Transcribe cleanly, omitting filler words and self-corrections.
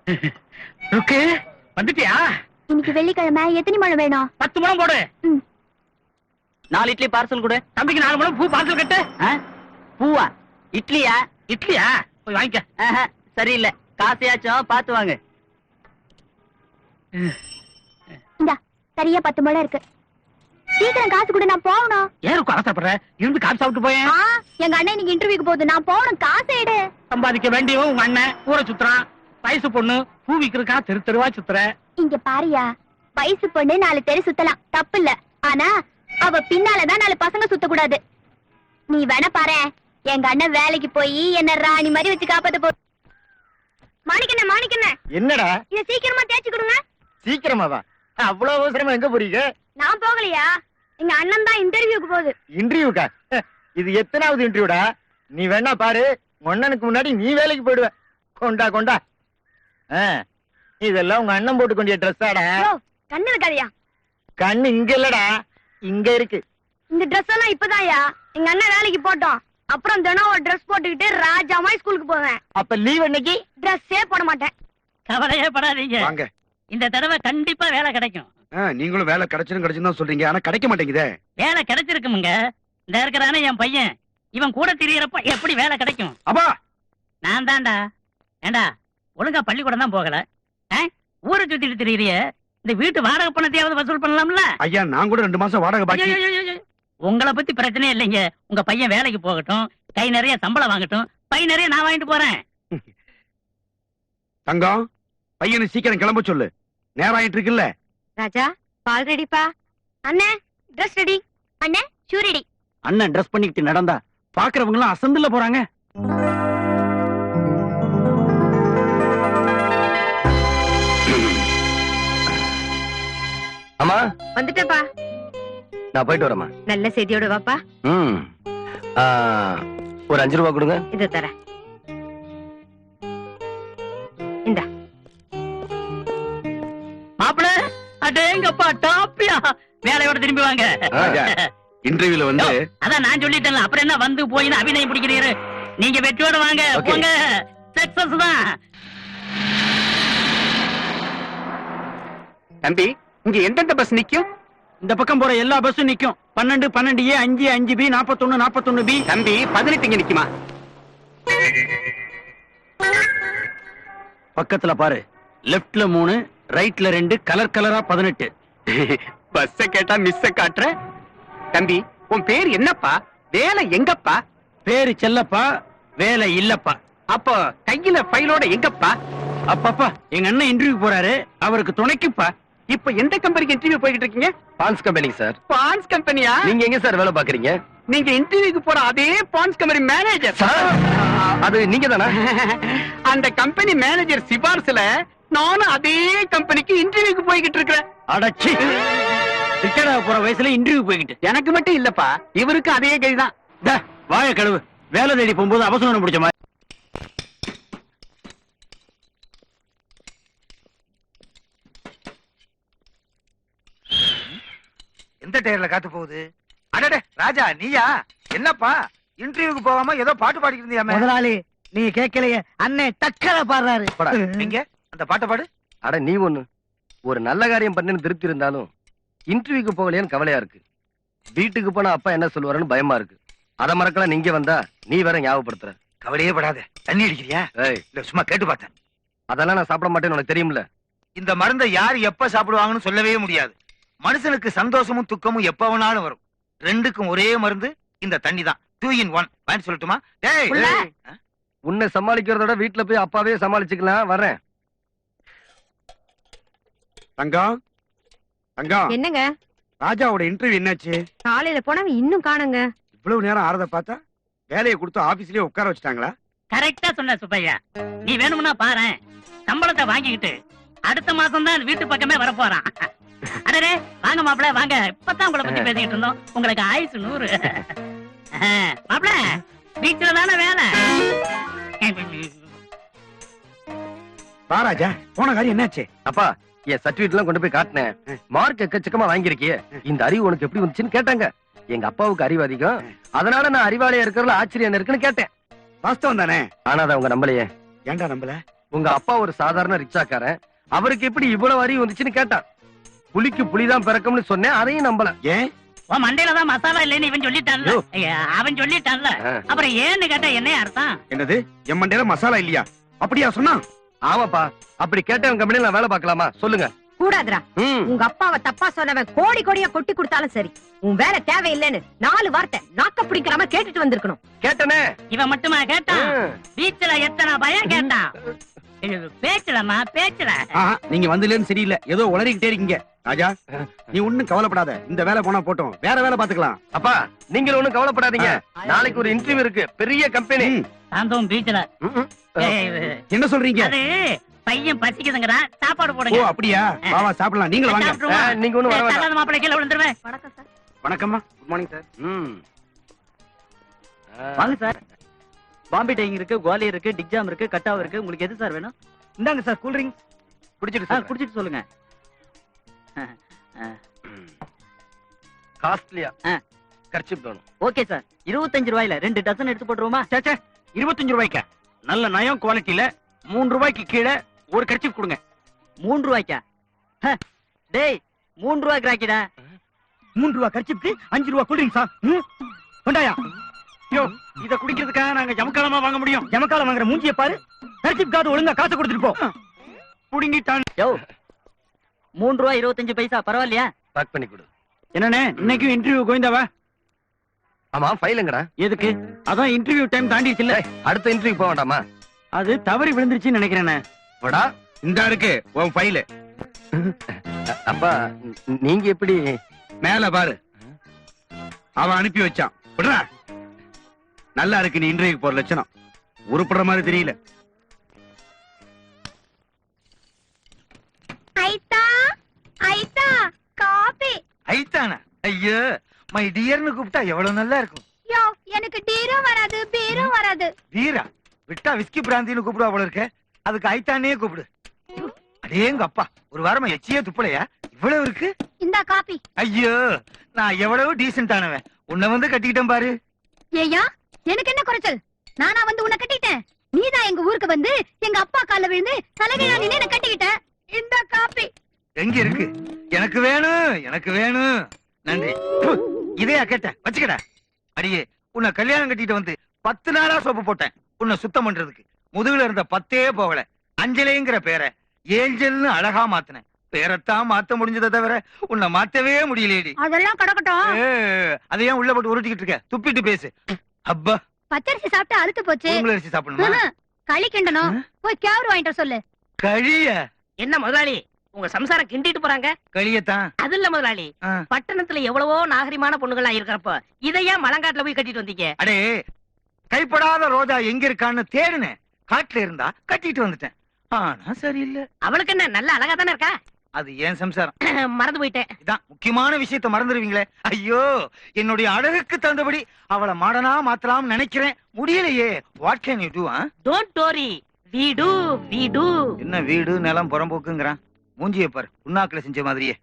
ருக்கு வந்துட்டியா? இன்னைக்கு வெள்ளிக்கிழமை எத்தனை முழம் வேணும்? 10 முழம் போடு. 4 இட்லி பார்சல் கொடு. தம்பிக்கு 4 முழம் பூ பார்சல் கட்டு. பூவா? இட்லியா? இட்லியா? போய் வாங்கிக்க. சரியில்லை, காசையாச்சும் பார்த்து வாங்க. இந்தா சரியா 10 முழம் இருக்கு. சீக்கிரம் காசு கூட, நான் போகணும். ஏருக்கு அவசரப்படுற? இருந்து காசு சாப்பிட்டு போயேன். எங்க அண்ணன் இன்னைக்கு இன்டர்வியூக்கு போகுது, நான் போகணும். காசு எடு. சம்பாதிக்க வேண்டியவன் உங்க அண்ணன் ஊரை சுத்துறான். வயசு பொண்ணு பூ விக்கிறதுக்கா தெரு தெருவா சுத்துற. இங்க பாரியா, வயசு பொண்ணு 4 தெரு சுத்தலாம், தப்பு இல்ல. ஆனா அவ பின்னாலதான் 4 பசங்க சுத்த கூடாது. நீ வேணா பாரு, எங்க அண்ணன் வேலைக்கு போய் என்ன ராணி மாதிரி வச்சு காப்பாத்த போ. மாணிக்கண்ண மாணிக்கண்ண, என்னடா இத சீக்கிரமா தேய்ச்சி கொடுங்க. சீக்கிரமாவா? அவ்வளவு அவசரமா எங்க போறீங்க? நான் போகலையா, எங்க அண்ணன் தான் இன்டர்வியூக்கு போகுது. இன்டர்வியூக்கா? இது எத்தனாவது இன்டர்வியூடா? நீ வேணா பாரு, அண்ணனுக்கு முன்னாடி நீ வேலைக்கு போயிடுவ. கொண்டா கொண்டா. இதெல்லாம் உங்க அண்ணன் போட்டு கொண்டிய ட்ரெஸ்ஸாடா? கண்ணு இருக்காதியா? கண்ணு இங்க இல்லடா, இங்க இருக்கு. இந்த ட்ரெஸ் எல்லாம் இப்பதான்யா எங்க அண்ணன் வேலைக்கு போட்டோம். அப்புறம் தினம் ஒரு ட்ரெஸ் போட்டுக்கிட்டு ராஜா மாதிரி ஸ்கூலுக்கு போவேன். அப்ப லீவ் அன்னைக்கு ட்ரெஸ்ஸே போட மாட்டேன். கவலையே படாதீங்க, வாங்க. இந்த தடவை கண்டிப்பா வேலை கிடைக்கும். நீங்களும் வேலை கிடைச்சிரும் தான் சொல்றீங்க, ஆனா கிடைக்க மாட்டேங்குதே. வேலை கிடைச்சிருக்குமுங்க. இந்த இருக்கிறானே என் பையன், இவன் கூட திரியறப்ப எப்படி வேலை கிடைக்கும்? அப்பா நான் தான்டா. ஏண்டா ஒழுங்கா பள்ளிக்கூடம் தான் போகல, ஊரை சுத்திட்டு திரியறிய. இந்த வீட்டு வாடகை பணத்தையாவது வசூல் பண்ணலாம்ல? ஐயா, நான் கூட 2 மாசம் வாடகை பாக்கி. உங்களை பத்தி பிரச்சனையே இல்லைங்க. உங்க பையன் வேலைக்கு போகட்டும், கை நிறைய சம்பளம் வாங்கட்டும், பை நிறைய நான் வாங்கிட்டு போறேன். தங்கம், பையனை சீக்கிரம் கிளம்ப சொல்லு, நேரம் ஆயிட்டு இருக்குல்ல. ராஜா, பால் ரெடிப்பா. அண்ணே ட்ரெஸ் ரெடி. அண்ணே ஷூ ரெடி. அண்ணன் ட்ரெஸ் பண்ணிக்கிட்டு நடந்தா பாக்குறவங்க எல்லாம் அசந்துல போறாங்க. அம்மா வந்துட்டப்பா. நான் போயிட்டு வரேம்மா. நல்ல செய்தியோட வாப்பா. ஒரு 5 ரூபா கொடுங்க. இது தரேன். இந்தா. மாப்பிள்ள அடேங்கப்பா, டாப்பியா. வேலையோட திரும்பி வாங்க. இன்டர்வியூல வந்து அதான் நான் சொல்லிட்டேன்ல, அப்புறம் என்ன வந்து போய் அபிநயம் பிடிக்கிறீரு? நீங்க வெற்றியோட வாங்க. போங்க, சக்சஸ் தான். தம்பி, இங்க எந்தெந்த பஸ் நிக்கும்? இந்த பக்கம் போற எல்லா பஸ்ஸும் நிக்கும். 12, 12A, 5, 5B, 41, 41B. தம்பி, 18 இங்க நிக்குமா? பக்கத்துல பாரு, லெப்ட்ல 3, ரைட்ல 2, கலர் கலரா 18. பஸ்ஸ கேட்டா மிஸ்ஸ காட்டுற. தம்பி, உன் பேர் என்னப்பா? வேலை எங்கப்பா? பேரு செல்லப்பா, வேலை இல்லப்பா. அப்போ கையில ஃபைலோட எங்கப்பா? அப்பப்பா, எங்க அண்ணன் இன்டர்வியூ போறாரு, அவருக்கு துணைக்குப்பா. இப்ப எந்த கம்பெனிக்கு இன்டர்வியூ போயிட்டு இருக்கீங்க? பான்ஸ் கம்பெனி சார். பான்ஸ் கம்பெனியா? நீங்க எங்க சார் வேலை பாக்குறீங்க? நீங்க இன்டர்வியூக்கு போற அதே பான்ஸ் கம்பெனி மேனேஜர். அது நீங்க தானா? அந்த கம்பெனி மேனேஜர் சிபார்சுல நானும் அதே கம்பெனிக்கு இன்டர்வியூக்கு போய்கிட்டு இருக்கிறேன். அடச்சி, ரிட்டையர்ட் ஆக போற வயசுல இன்டர்வியூ போய்கிட்டு. எனக்கு மட்டும் இல்லப்பா, இவருக்கு அதே கைதான். வாய கழுவு. வேலை தேடி போகும்போது அவசரம் பிடிச்ச மாதிரி. எந்த டயர்ல காத்து போகுது? அடடே ராஜா, நீயா? என்னப்பா இன்டர்வியூக்கு போகாம ஏதோ பாட்டு பாடிட்டு இருந்தியாமே? முதலாளி, நீ கேட்கலையே, அண்ணே டக்கரை பாடுறாரு. எங்க அந்த பாட்டை பாடு. அட நீ ஒண்ணு, ஒரு நல்ல காரியம் பண்ணு திருப்தி இருந்தாலும் இன்டர்வியூக்கு போகலையான்னு கவலையா இருக்கு. வீட்டுக்கு போனா அப்பா என்ன சொல்லுவாருன்னு பயமா இருக்கு. அத மறக்கலாம், நீங்க வந்தா நீ வேற ஞாபகப்படுத்துற. கவலையே படாத. தண்ணி அடிக்கிறியா? இல்ல சும்மா கேட்டு பார்த்தேன். அதெல்லாம் நான் சாப்பிட மாட்டேன்னு உனக்கு தெரியும்ல. இந்த மருந்தை யார் எப்ப சாப்பிடுவாங்கன்னு சொல்லவே முடியாது. மனுஷனுக்கு சந்தோஷமும் துக்கமும் எப்ப வேணாலும் வரும். ரெண்டுக்கும் ஒரே மருந்து இந்த தண்ணி தான். 2 in 1. வேணும் சொல்லட்டுமா? உன்னை சமாளிக்கிறதோட வீட்டுல போய் அப்பாவே சமாளிச்சுக்கலாம். வர்றேன். தங்கம், தங்கம், என்னங்க ராஜாவோட இன்டர்வியூ என்னாச்சு? காலையில போனவங்க இன்னும் காணுங்க. இவ்வளவு நேரம் ஆறத பார்த்தா வேலையை கொடுத்து ஆபீஸ்லயே உட்கார வச்சுட்டாங்களா? கரெக்டா சொன்ன சுப்பையா. நீ வேணும்னா பாரு, சம்பளத்தை வாங்கிக்கிட்டு அடுத்த மாசம் தான் வீட்டு பக்கமே வரப்போறான். அடடே வாங்க மாப்பிள்ள, வாங்க. இப்பதான் உங்களை பத்தி பேசிக்கிட்டு இருந்தோம். உங்களுக்கு ஆயுசு 100. மாப்பிள்ள, வீட்டுல தானே வேலை. ராஜா, போன காரியம் என்னாச்சு? அப்பா, என் சர்டிபிகேட் எல்லாம் கொண்டு போய் காட்டினேன். மார்க் எக்கச்சக்கமா வாங்கிருக்கிய, இந்த அறிவு உனக்கு எப்படி வந்துச்சுன்னு கேட்டாங்க. எங்க அப்பாவுக்கு அறிவு அதிகம், அதனால நான் அறிவாளியா இருக்கிறதுல ஆச்சரியம் இருக்குன்னு கேட்டேன். வாஸ்தவம் தானே? ஆனா அதை அவங்க நம்பலையே. ஏன்டா நம்பல? உங்க அப்பா ஒரு சாதாரண ரிக்ஷாக்காரன், அவருக்கு எப்படி இவ்வளவு அறிவு வந்துச்சுன்னு கேட்டான். புலிக்கு புலிதான் பிறக்கும்னு சொன்னேன், அதையும் நம்பல. ஏன் உன் மண்டையில தான் மசாலா இல்லைன்னு இவன் சொல்லிட்டான்ல. யோ. ஐயா, அவன் சொல்லிட்டான்ல. ஆ. அப்புறம் ஏன்னு கேட்டா என்ன அர்த்தம்? என்னது என் மண்டையில மசாலா இல்லையா? அப்படியா சொன்னா? ஆமாப்பா, அப்படி கேட்டவன் கம்பெனில நான் வேலை பார்க்கலாமா சொல்லுங்க? கூடாதுடா. ம். உங்க அப்பாவை தப்பா சொன்னவன் கோடி கோடியா கொட்டி கொடுத்தாலும் சரி, உன் வேலை தேவையில்லைன்னு 4 வார்த்தை நாக்க பிடிக்காம கேட்டுட்டு வந்திருக்கணும். கேட்டனே. இவன் மட்டுமா கேட்டான்? ம். பீச்சுல எத்தனை பயம் கேட்டான்? இது பேச்சுலமா பேச்சுல. ஆஹா, நீங்க வந்ததுலேன்னு சரியில்லை, ஏதோ உளறிக்கிட்டே இருக்கீங்க. ராஜா, நீ ஒண்ணும் கவலைப்படாத, இந்த வேலை போனா போட்டோம், வேற வேலை பாத்துக்கலாம். அப்பா, நீங்க ஒண்ணும் கவலைப்படாதீங்க. நாளைக்கு ஒரு இன்டர்வியூ இருக்கு, பெரிய கம்பெனி. ம். சாந்தோம் பீச்சுல. என்ன சொல்றீங்க? அது பையன் பசிக்குதுங்கடா, சாப்பாடு ஓ போடுங்க. அப்படியா? வா வா சாப்பிடலாம், நீங்களும் வாங்க. சாப்பிட்டுருவோம். நீங்க ஒண்ணும் வர வேண்டாம். தள்ளாத மாப்பிள்ளை கீழே விழுந்துருவேன். வணக்கம் சார். வணக்கம்மா. Good morning sir. ம். வாங்க சார். பாம்பே டைங் இருக்கு, குவாலியர் இருக்கு, டிக்ஜாம் இருக்கு, கட்டாவ் இருக்கு. உங்களுக்கு எது சார் வேணும்? இந்தாங்க சார் கூல் ட்ரிங்க். குடிச்சிட்டு குடிச்சிட்டு சொல்லுங்க. காஸ்ட்லியா ஆ. கர்ச்சிப் வேணும். Okay sir. 25 ரூபாயில 2 டசன் எடுத்து போட்டுருவோமா? சேச்சே 25 ரூபாய்க்கா? நல்ல நயம் குவாலிட்டியில 3 ரூபாய்க்கு கீழே ஒரு கர்ச்சீப் கொடுங்க. 3 ரூபாய்க்கா? ஹ, டேய் 3 ரூபாய்க்கு ராக்கிடா. 3 ரூபா கர்ச்சிப்க்கு 5 ரூபா கூல் ட்ரிங்க்ஸா? கொண்டாயா? யோ, இத குடிக்கிறதுக்காக நாங்க ஜமக்காலமா வாங்க முடியும்? ஜமக்கால வாங்குற மூஞ்சிய பாரு. கர்ச்சிப் கார்டு ஒழுங்கா காசு கொடுத்துட்டு போ. புடுங்கிட்டான். யோ 3 ரூபா 25 பைசா பரவாயில்லையா? பேக் பண்ணி கொடு. என்னண்ணே, இன்னைக்கும் இன்டர்வியூ கோயிந்தாவா? ஆமா, ஃபைலுங்கடா. எதுக்கு? அதான் இன்டர்வியூ டைம் தாண்டிடுச்சுல்ல. அடுத்த இன்டர்வியூ போக வேண்டாமா? அது தவறி விழுந்துருச்சுன்னு நினைக்கிறேனே. வடா. இந்த இருக்கு உன் ஃபைலு. அப்பா, நீங்க எப்படி? மேல பாரு, அவன் அனுப்பி வச்சான். விடுறா. நல்லா இருக்கு, நீ இன்டர்வியூக்கு போற லட்சணம். உருப்படுற மாதிரி தெரியல. ஐத்தா ஐத்தா காபி. ஐத்தானா? ஐயோ, மை டியர்னு கூப்பிட்டா எவ்வளவு நல்லா இருக்கும். யோ, எனக்கு டீரும் வராது பீரும் வராது. வீரா விட்டா விஸ்கி பிராந்தின்னு கூப்பிடுவா போல இருக்க, அதுக்கு ஐத்தானே கூப்பிடு. அடேங்க அப்பா, ஒரு வாரமா எச்சியே துப்பலையா? இவ்வளவு இருக்கு. இந்தா காபி. ஐயோ, நான் எவ்வளவு டீசென்டானவன், உன்னை வந்து கட்டிக்கிட்டேன் பாரு. ஏயா, எனக்கு என்ன குறைச்சல்? நானா வந்து உன்னை கட்டிட்டேன்? நீதான் எங்க ஊருக்கு வந்து எங்க அப்பா கால்ல விழுந்து தலைவிழா நின்னு என்ன கட்டிக்கிட்ட. இந்த காபி. எங்க இருக்கு? எனக்கு வேணும், எனக்கு வேணும். நன்றி. ப்பு, இதையா கேட்டேன், வச்சுக்கடா. அடியே, உன்னை கல்யாணம் கட்டிட்டு வந்து 10 நாளா சோப்பு போட்டேன் உன்னை சுத்தம் பண்றதுக்கு. முதுகுல இருந்த 10ஏ போகல. அஞ்சலிங்கிற பேரை ஏஞ்சல்னு அழகா மாத்தினேன். பேரத்தான் மாத்த முடிஞ்சதை தவிர உன்னை மாத்தவே முடியலேடி. அதெல்லாம் கடக்கட்டும். அதையே உள்ள போட்டு உருட்டிக்கிட்டு இருக்க? துப்பிட்டு பேசு. அப்பா, பச்சரிசி சாப்பிட்டு அழுத்து போச்சு. உங்களை அரிசி சாப்பிடணுமா? களி கிண்டணும். போய் கேவரு வாங்கிட்டு வர சொல்லு. கழிய? என்ன முதலாளி, உங்க சம்சாரம் கிண்டிட்டு போறாங்க? கழியத்தான். அது இல்ல முதலாளி, ஆ. பட்டணத்துல எவ்வளவோ நாகரிகமான பொண்ணுகளா இருக்கிறப்ப இதையா மலங்காட்டுல போய் கட்டிட்டு வந்தீங்க? அடே, கைப்படாத ரோஜா எங்க இருக்கான்னு தேடுனேன். காட்டுல இருந்தா கட்டிட்டு வந்துட்டேன். ஆனா சரியில்லை. அவளுக்கு என்ன நல்ல அழகா தானே இருக்கா? அது ஏன் சம்சாரம். மறந்து போயிட்டேன். இதான் முக்கியமான விஷயத்தை மறந்துடுவீங்களே. ஐயோ, என்னுடைய அழகுக்கு தகுந்தபடி அவளை மாடனா மாத்தலாம் நினைக்கிறேன், முடியலையே. What can you to? Don't worry, we do. என்ன வீடு நிலம் புறம்போக்குங்கிறான்? மூஞ்சிய பாரு, புண்ணாக்குல செஞ்ச மாதிரியே.